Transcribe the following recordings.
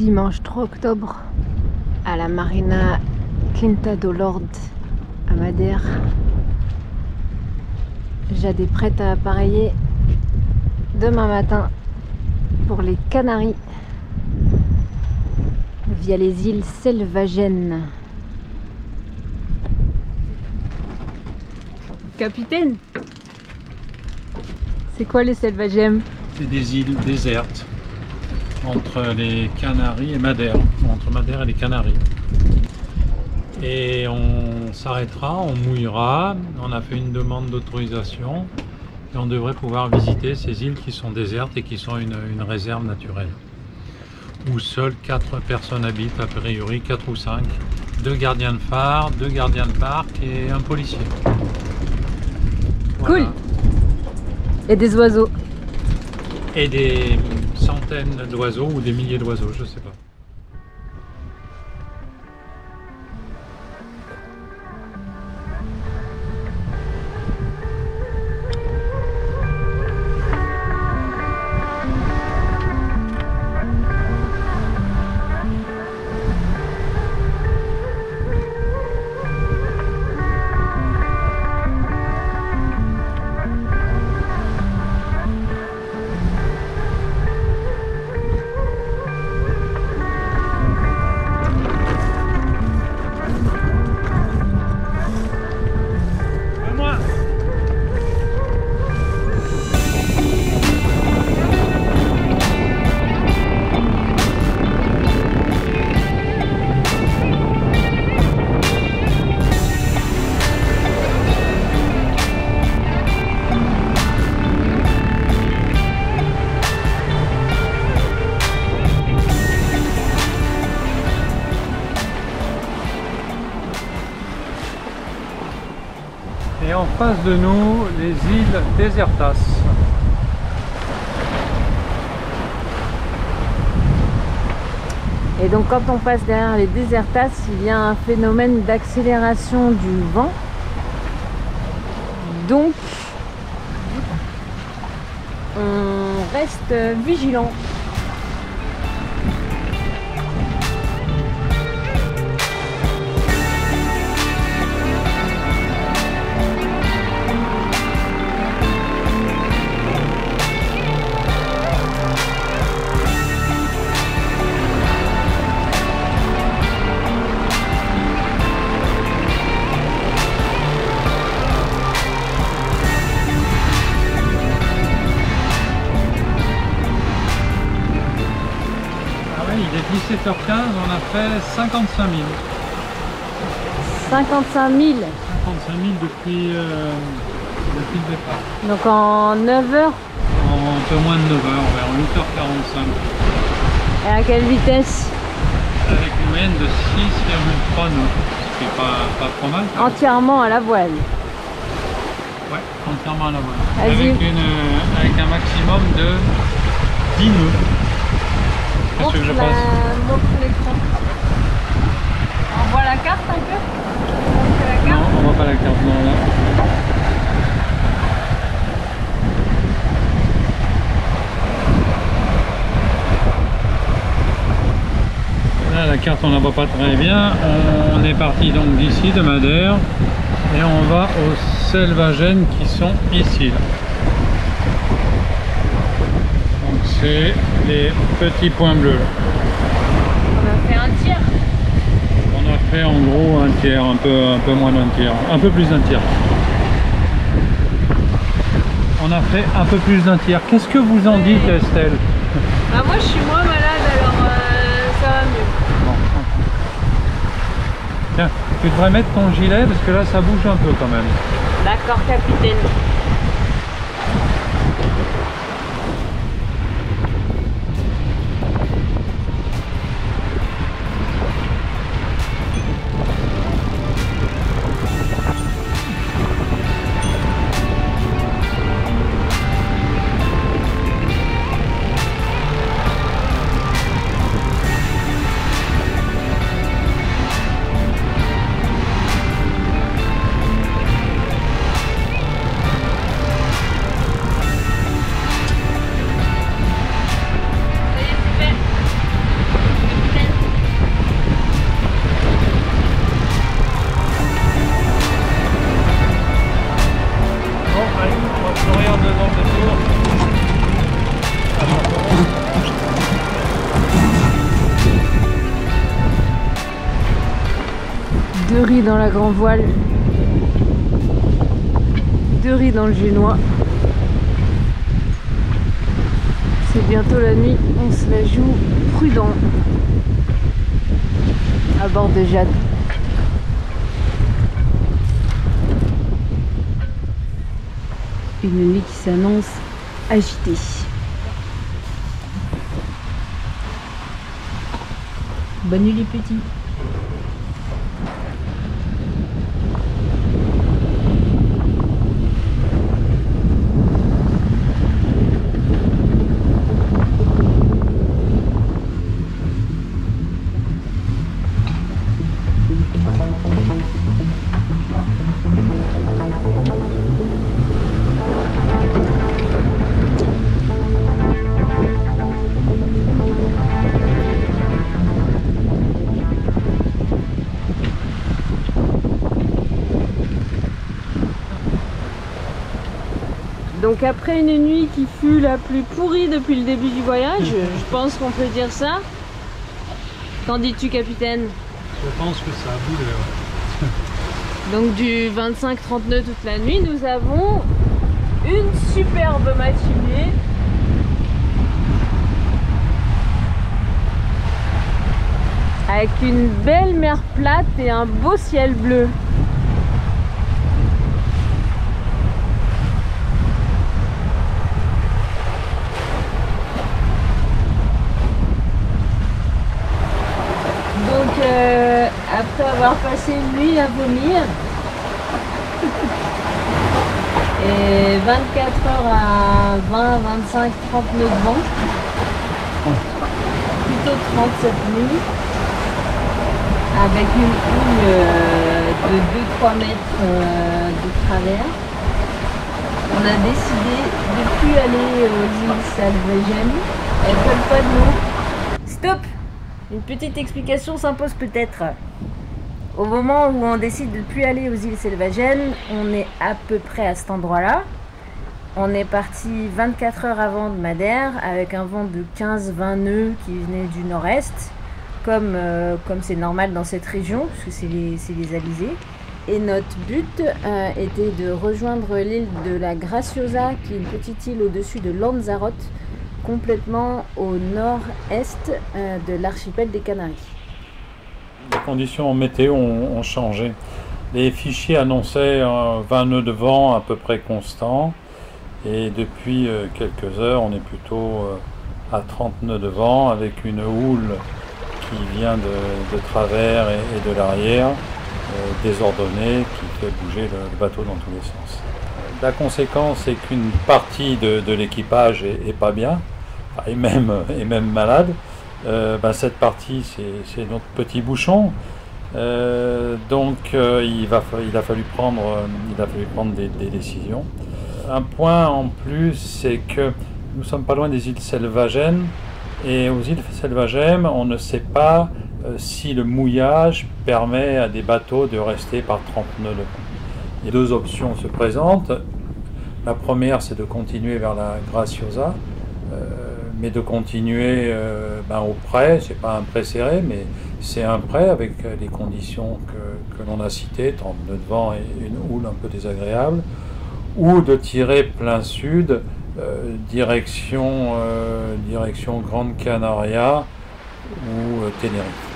dimanche 3 octobre à la Marina Quinta do Lorde à Madère. Jade est prête à appareiller demain matin pour les Canaries via les îles Selvagen. Capitaine, c'est quoi les Selvagen? C'est des îles désertes entre les Canaries et Madère, entre Madère et les Canaries. Et on s'arrêtera, on mouillera, on a fait une demande d'autorisation et on devrait pouvoir visiter ces îles qui sont désertes et qui sont une réserve naturelle. Où seules 4 personnes habitent, a priori 4 ou 5. 2 gardiens de phare, 2 gardiens de parc et un policier. Voilà. Cool. Et des oiseaux. Et des centaines d'oiseaux ou des milliers d'oiseaux, je sais pas. Et en face de nous, les îles Desertas. Et donc quand on passe derrière les Desertas, il y a un phénomène d'accélération du vent. Donc on reste vigilant. Il est 17h15, on a fait 55 000. 55 000. 55 000 depuis le départ. Donc en 9 heures. En un peu moins de 9 heures, vers 8h45. Et à quelle vitesse? Avec une moyenne de 6,3 nœuds, ce qui n'est pas trop mal. Entièrement à la voile. Ouais, entièrement à la voile. Avec un maximum de 10 nœuds. Qu'est-ce que je passe? Montre l'écran. On voit la carte un peu? On Non, on voit pas la carte, non, là. Là, la carte, on la voit pas très bien. On est parti donc d'ici, de Madère, et on va aux Selvagen qui sont ici. Là. Donc c'est les petits points bleus. Là. On a fait un tiers. On a fait en gros un tiers, un peu moins d'un tiers, un peu plus d'un tiers. On a fait un peu plus d'un tiers. Qu'est-ce que vous en dites, Estelle? Bah moi je suis moins malade, alors ça va mieux. Bon. Tiens, tu devrais mettre ton gilet parce que là ça bouge un peu quand même. D'accord, capitaine. 2 riz dans la grand voile, 2 riz dans le génois. C'est bientôt la nuit, on se la joue prudent à bord de Jade. Une nuit qui s'annonce agitée. Bonne nuit les petits. Donc après une nuit qui fut la plus pourrie depuis le début du voyage, je pense qu'on peut dire ça. Qu'en dis-tu, capitaine? Je pense que ça a boulé, ouais. Donc du 25-30 nœuds toute la nuit, nous avons une superbe matinée. Avec une belle mer plate et un beau ciel bleu. Après avoir passé une nuit à vomir et 24 heures à 20, 25, 30 nœuds de vent, plutôt 30 cette nuit, avec une houle de 2-3 mètres de travers, on a décidé de ne plus aller aux îles Salvegen. Elles ne veulent pas de nous. Stop! Une petite explication s'impose peut-être. Au moment où on décide de ne plus aller aux îles Salvegen, on est à peu près à cet endroit-là. On est parti 24 heures avant de Madère avec un vent de 15-20 nœuds qui venait du nord-est, comme c'est normal dans cette région, parce que c'est les alizés. Et notre but était de rejoindre l'île de la Graciosa, qui est une petite île au-dessus de Lanzarote, complètement au nord-est de l'archipel des Canaries. Les conditions météo ont changé. Les fichiers annonçaient 20 nœuds de vent à peu près constant, et depuis quelques heures on est plutôt à 30 nœuds de vent avec une houle qui vient de travers et de l'arrière, désordonnée, qui fait bouger le bateau dans tous les sens. La conséquence c'est qu'une partie de l'équipage est pas bien, et même malade. Cette partie c'est notre petit bouchon, donc il a fallu prendre des décisions. Un point en plus, c'est que nous sommes pas loin des îles Selvagen, et aux îles Selvagen on ne sait pas si le mouillage permet à des bateaux de rester par 30 nœuds de vent. Et deux options se présentent. La première, c'est de continuer vers la Graciosa, mais de continuer au près. C'est pas un près serré, mais c'est un près avec les conditions que l'on a citées, 30 nœuds de vent et une houle un peu désagréable, ou de tirer plein sud, direction Grande Canaria ou Tenerife.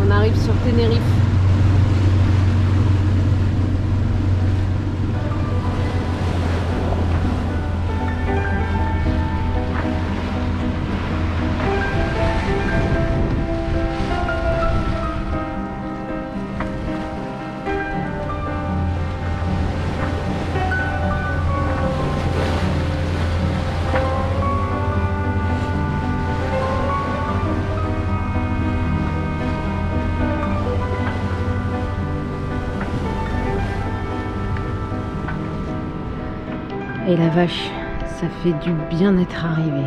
On arrive sur Tenerife. Et la vache, ça fait du bien d'être arrivé.